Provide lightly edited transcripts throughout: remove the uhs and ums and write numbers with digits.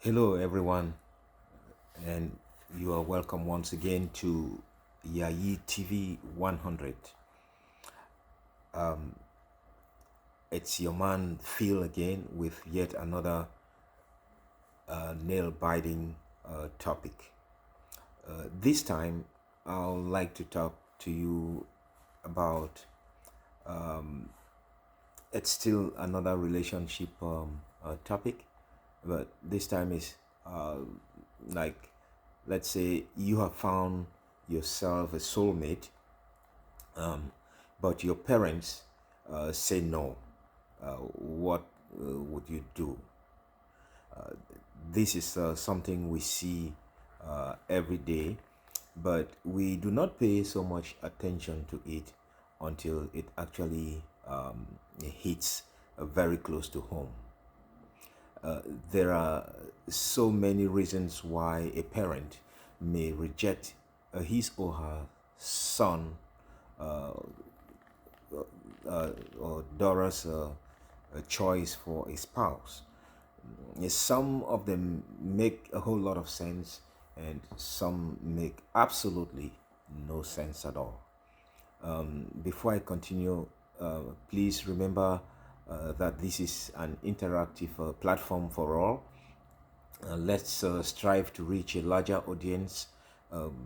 Hello, everyone, and you are welcome once again to Yayi TV 100. It's your man Phil again with yet another nail biting topic. This time, I'd like to talk to you about it's still another relationship topic, but this time is uh, like, let's say you have found yourself a soulmate, but your parents say no. What would you do? This is something we see every day, but we do not pay so much attention to it until it actually hits very close to home. There are so many reasons why a parent may reject his or her son or daughter's a choice for a spouse. Yes, some of them make a whole lot of sense, and some make absolutely no sense at all. Before I continue, please remember that this is an interactive platform for all. Let's strive to reach a larger audience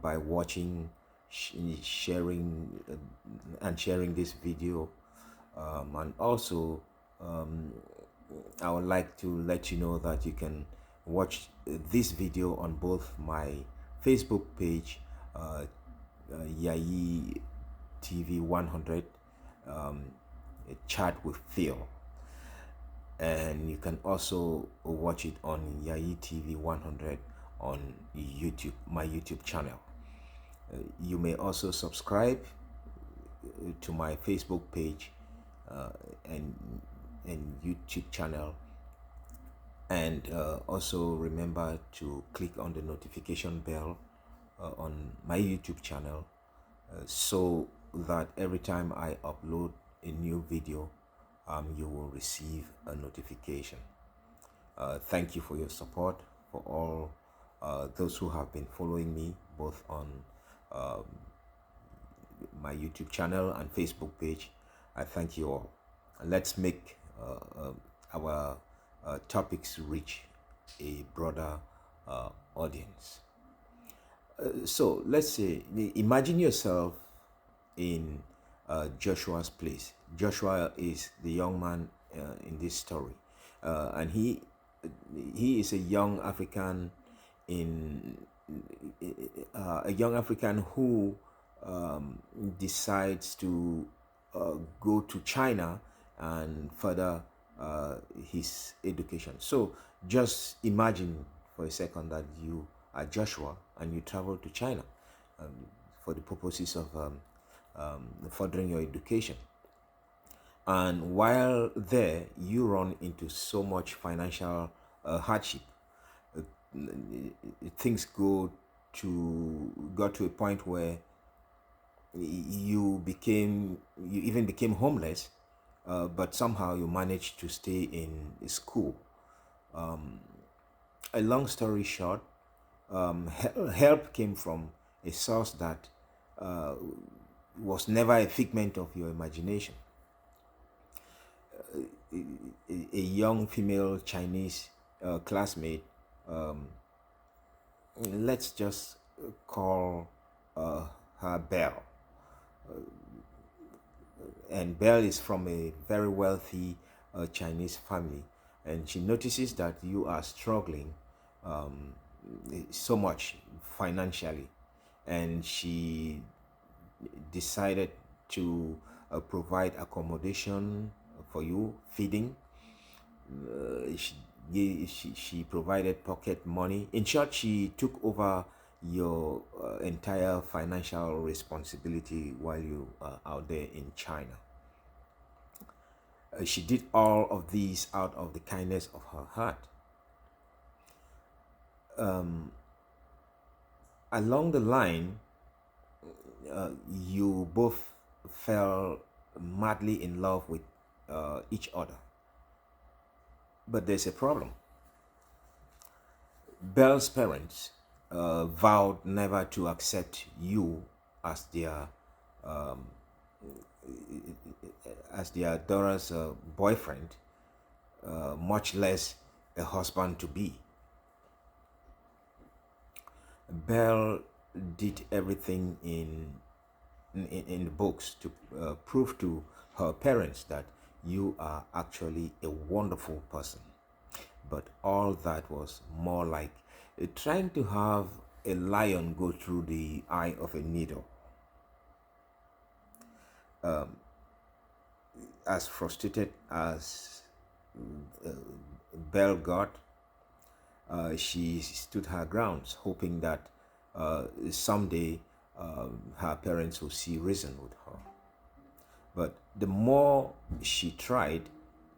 by watching, sharing, and sharing this video. And also, I would like to let you know that you can watch this video on both my Facebook page, Yayi TV 100, a chat with Phil, and you can also watch it on Yayi TV 100 on YouTube, my YouTube channel. You may also subscribe to my Facebook page uh, and YouTube channel, and also remember to click on the notification bell on my YouTube channel so that every time I upload a new video, you will receive a notification. Thank you for your support, for all those who have been following me both on my YouTube channel and Facebook page. I thank you all. Let's make our topics reach a broader audience. So let's say, imagine yourself in Joshua's place. Joshua is the young man in this story, and he is a young African in a young African who decides to go to China and further his education. So just imagine for a second that you are Joshua and you travel to China um, for the purposes of furthering your education. And while there, you run into so much financial hardship. Uh, Things got to a point where you even became homeless, but somehow you managed to stay in school. A long story short, help came from a source that uh, was never a figment of your imagination. A young female Chinese classmate, let's just call her Belle. And Belle is from a very wealthy Chinese family, and she notices that you are struggling um, so much financially, and she decided to provide accommodation for you, feeding. She provided pocket money. In short, she took over your entire financial responsibility while you are out there in China. She did all of these out of the kindness of her heart. Along the line, you both fell madly in love with each other. But there's a problem. Belle's parents vowed never to accept you as their daughter's boyfriend, much less a husband to be. Belle did everything in the books to prove to her parents that you are actually a wonderful person. But all that was more like trying to have a lion go through the eye of a needle. As frustrated as Belle got, she stood her grounds, hoping that someday her parents will see reason with her. But the more she tried,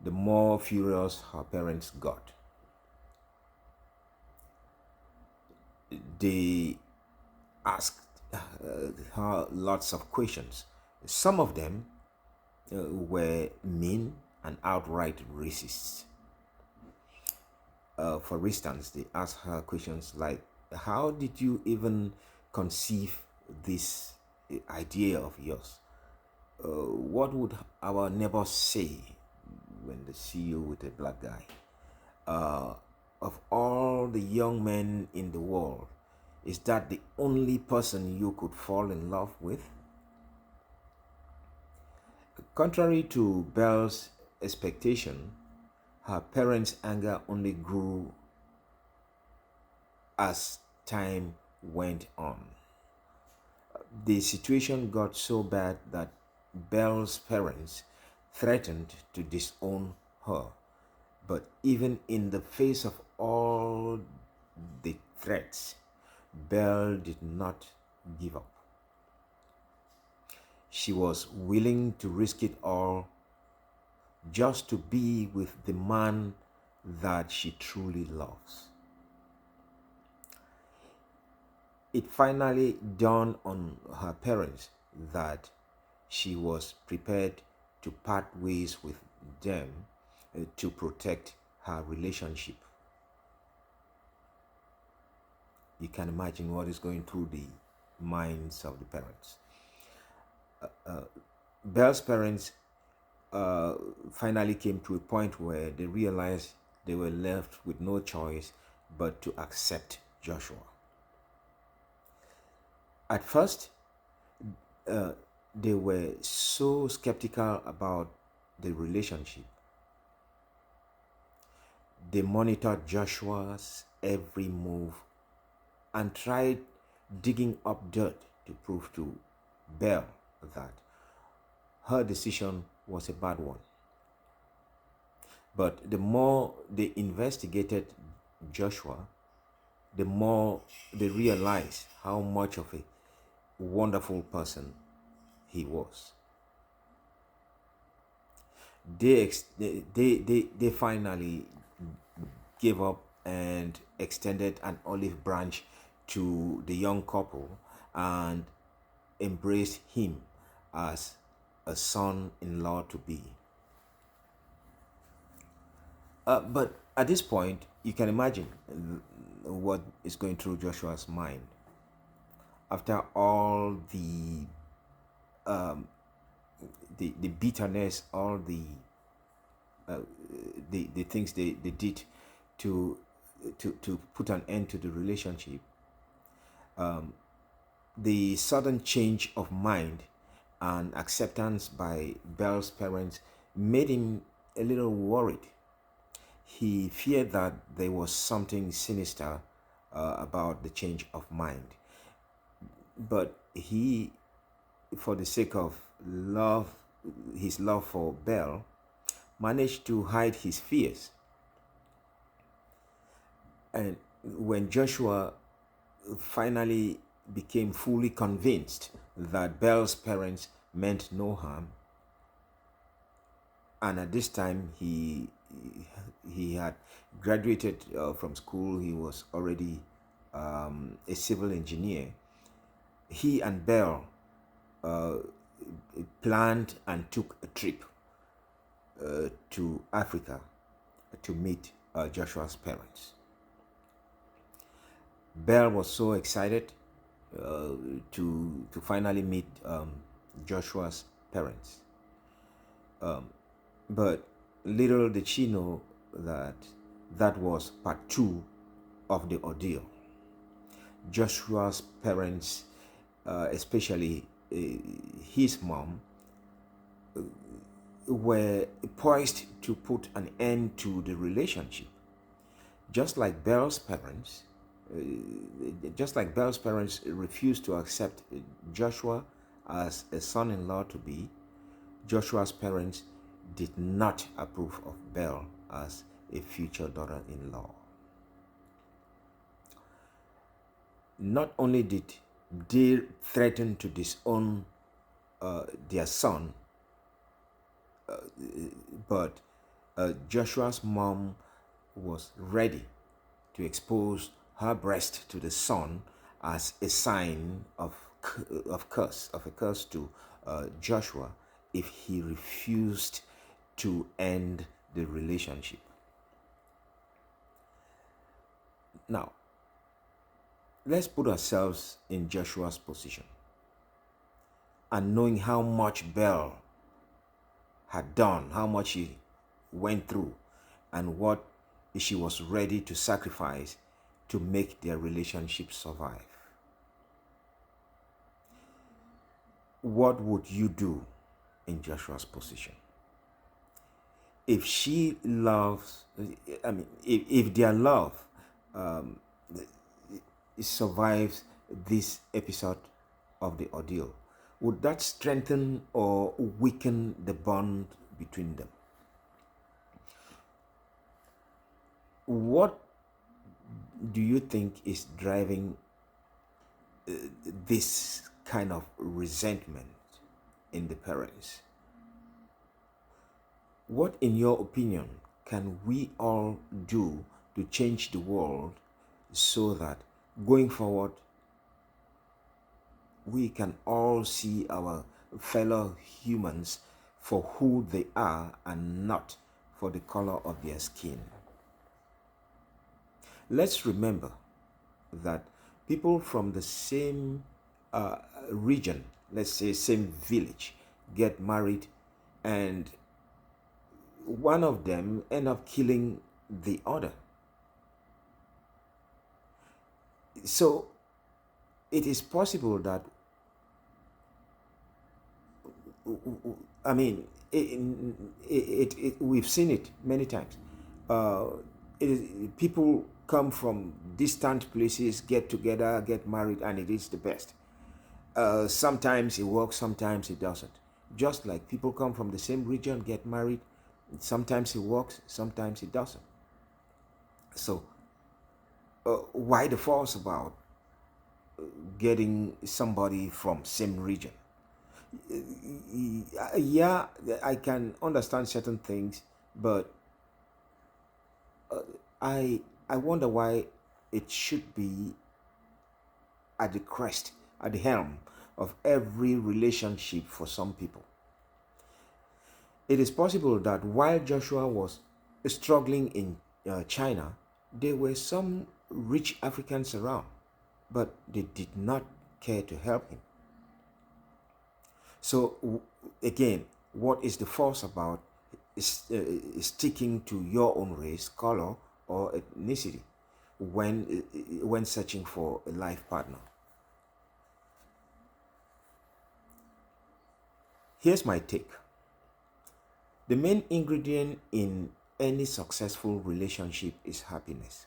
the more furious her parents got. They asked her lots of questions. Some of them were mean and outright racist. For instance, they asked her questions like, how did you even conceive this idea of yours? What would our neighbors say when they see you with a black guy? Of all the young men in the world, is that the only person you could fall in love with? Contrary to Belle's expectation, her parents' anger only grew as time went on. The situation got so bad that Belle's parents threatened to disown her. But even in the face of all the threats, Belle did not give up. She was willing to risk it all just to be with the man that she truly loves. It finally dawned on her parents that she was prepared to part ways with them to protect her relationship. You can imagine what is going through the minds of the parents. Belle's parents finally came to a point where they realized they were left with no choice but to accept Joshua. At first, they were so skeptical about the relationship. They monitored Joshua's every move and tried digging up dirt to prove to Belle that her decision was a bad one. But the more they investigated Joshua, the more they realized how much of a wonderful person he was. They finally gave up and extended an olive branch to the young couple and embraced him as a son-in-law to be. But at this point, you can imagine what is going through Joshua's mind after all the bitterness, all the things they did to put an end to the relationship. The sudden change of mind and acceptance by Belle's parents made him a little worried. He feared that there was something sinister about the change of mind. But he, for the sake of love, his love for Belle, managed to hide his fears. And when Joshua finally became fully convinced that Belle's parents meant no harm, and at this time he had graduated from school, he was already a civil engineer. He and Belle planned and took a trip to Africa to meet Joshua's parents. Belle was so excited to finally meet Joshua's parents. But little did she know that that was part two of the ordeal. Joshua's parents, especially his mom, were poised to put an end to the relationship. Just like Belle's parents, refused to accept Joshua as a son-in-law to be, Joshua's parents did not approve of Belle as a future daughter-in-law. Not only did they threaten to disown their son, but Joshua's mom was ready to expose her breast to the son as a sign of a curse to Joshua if he refused to end the relationship. Now, let's put ourselves in Joshua's position, and knowing how much Belle had done, how much she went through, and what she was ready to sacrifice to make their relationship survive. What would you do in Joshua's position? If she loves, if their love survives this episode of the ordeal, would that strengthen or weaken the bond between them? What do you think is driving this kind of resentment in the parents? What, in your opinion, can we all do to change the world so that going forward we can all see our fellow humans for who they are and not for the color of their skin? Let's remember that people from the same region, let's say same village, get married, and one of them end up killing the other. So it is possible that, we've seen it many times. People come from distant places, get together, get married, and it is the best. Sometimes it works, sometimes it doesn't. Just like people come from the same region, get married, sometimes it works, sometimes it doesn't. So why the fuss about getting somebody from same region? Yeah, I can understand certain things, but I wonder why it should be at the crest, at the helm of every relationship for some people. It is possible that while Joshua was struggling in China, there were some rich Africans around, but they did not care to help him. So again, what is the force about sticking to your own race, color, or ethnicity when searching for a life partner? Here's my take. The main ingredient in any successful relationship is happiness.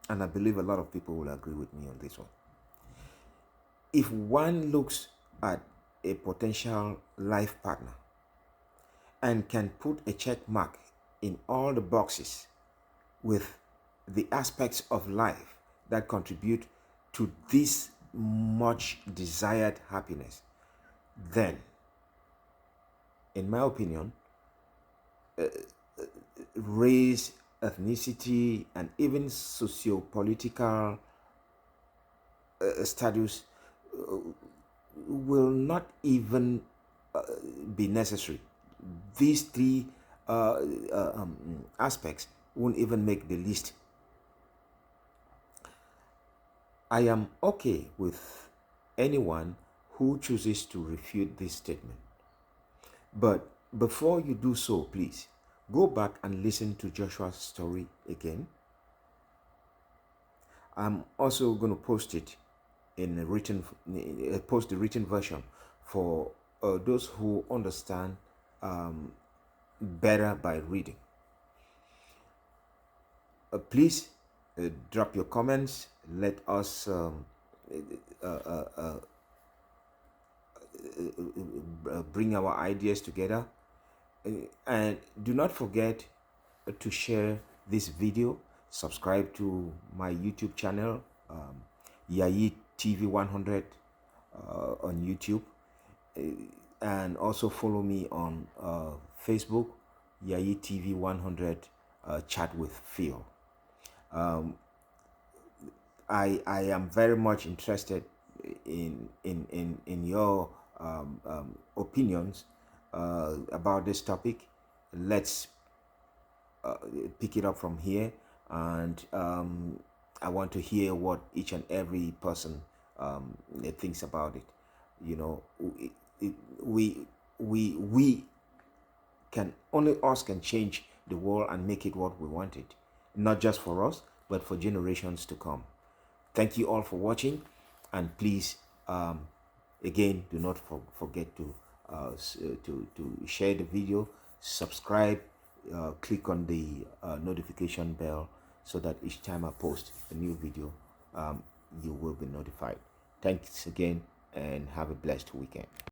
And I believe a lot of people will agree with me on this one. If one looks at a potential life partner and can put a check mark in all the boxes with the aspects of life that contribute to this much desired happiness, then, in my opinion, race, ethnicity, and even socio-political status will not even be necessary. These three aspects won't even make the list. I am okay with anyone who chooses to refute this statement. But before you do so, please go back and listen to Joshua's story again. I'm also going to post it in a written, post the written version for those who understand better by reading. Please drop your comments. Let us bring our ideas together. And do not forget to share this video. Subscribe to my YouTube channel, Yayi TV 100 on YouTube. And also follow me on Facebook, Yayi TV 100 Chat with Phil. I am very much interested in your opinions about this topic. Let's pick it up from here, and I want to hear what each and every person thinks about it. You know, we can only us can change the world and make it what we want it, not just for us but for generations to come. Thank you all for watching, and please again do not forget to share the video, subscribe, click on the notification bell so that each time I post a new video you will be notified. Thanks again and have a blessed weekend.